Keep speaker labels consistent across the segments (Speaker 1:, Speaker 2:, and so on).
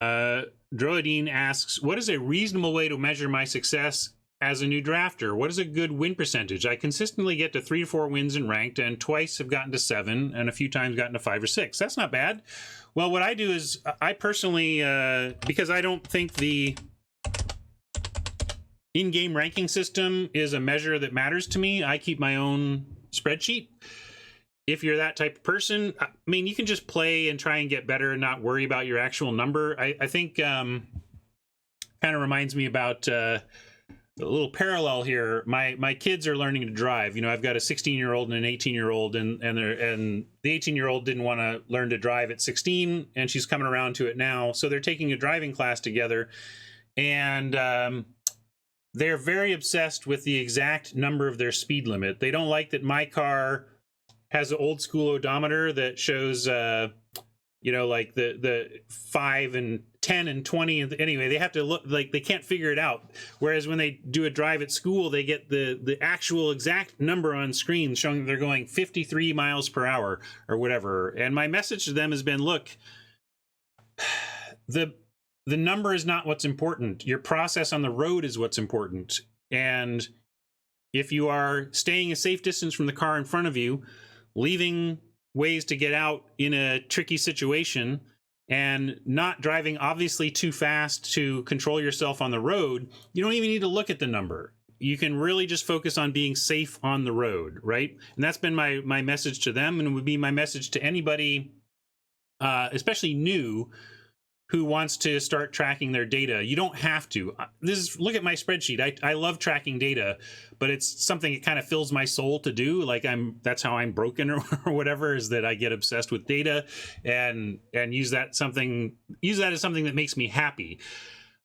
Speaker 1: Droidine asks, what is a reasonable way to measure my success as a new drafter? What is a good win percentage? I consistently get to 3 to 4 wins in ranked, and twice have gotten to 7, and a few times gotten to 5 or 6. That's not bad. Well, what I do is I personally, because I don't think the in-game ranking system is a measure that matters to me, I keep my own spreadsheet. If you're that type of person, I mean, you can just play and try and get better and not worry about your actual number. I think kind of reminds me about a little parallel here. My kids are learning to drive. You know, I've got a 16-year-old and an 18-year-old, and the 18-year-old didn't want to learn to drive at 16, and she's coming around to it now. So they're taking a driving class together, and they're very obsessed with the exact number of their speed limit. They don't like that my car has an old school odometer that shows, you know, like the 5 and 10 and 20. Anyway, they have to look like they can't figure it out. Whereas when they do a drive at school, they get the actual exact number on screen showing that they're going 53 miles per hour or whatever. And my message to them has been, look, the number is not what's important. Your process on the road is what's important. And if you are staying a safe distance from the car in front of you, leaving ways to get out in a tricky situation, and not driving obviously too fast to control yourself on the road, you don't even need to look at the number. You can really just focus on being safe on the road, right? And that's been my message to them, and it would be my message to anybody, especially new, who wants to start tracking their data. You don't have to. Look at my spreadsheet. I love tracking data, but it's something that kind of fills my soul to do. Like that's how I'm broken or whatever, is that I get obsessed with data and use that as something that makes me happy.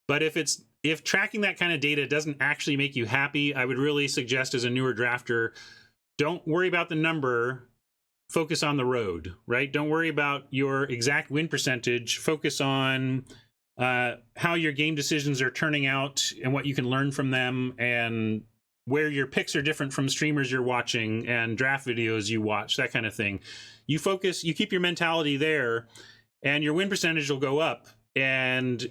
Speaker 1: But if tracking that kind of data doesn't actually make you happy, I would really suggest, as a newer drafter, don't worry about the number. Focus on the road, right? Don't worry about your exact win percentage. Focus on how your game decisions are turning out and what you can learn from them, and where your picks are different from streamers you're watching and draft videos you watch, that kind of thing. You focus, you keep your mentality there, and your win percentage will go up. And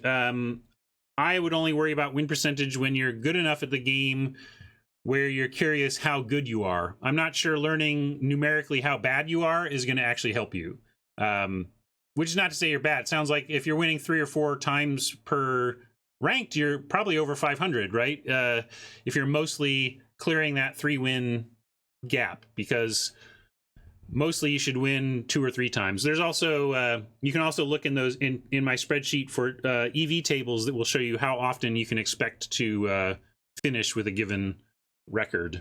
Speaker 1: I would only worry about win percentage when you're good enough at the game where you're curious how good you are. I'm not sure learning numerically how bad you are is going to actually help you. Which is not to say you're bad. It sounds like if you're winning 3 or 4 times per ranked, you're probably over 500, right? If you're mostly clearing that 3-win gap, because mostly you should win 2 or 3 times. There's also, you can also look in those in my spreadsheet for EV tables that will show you how often you can expect to finish with a given record.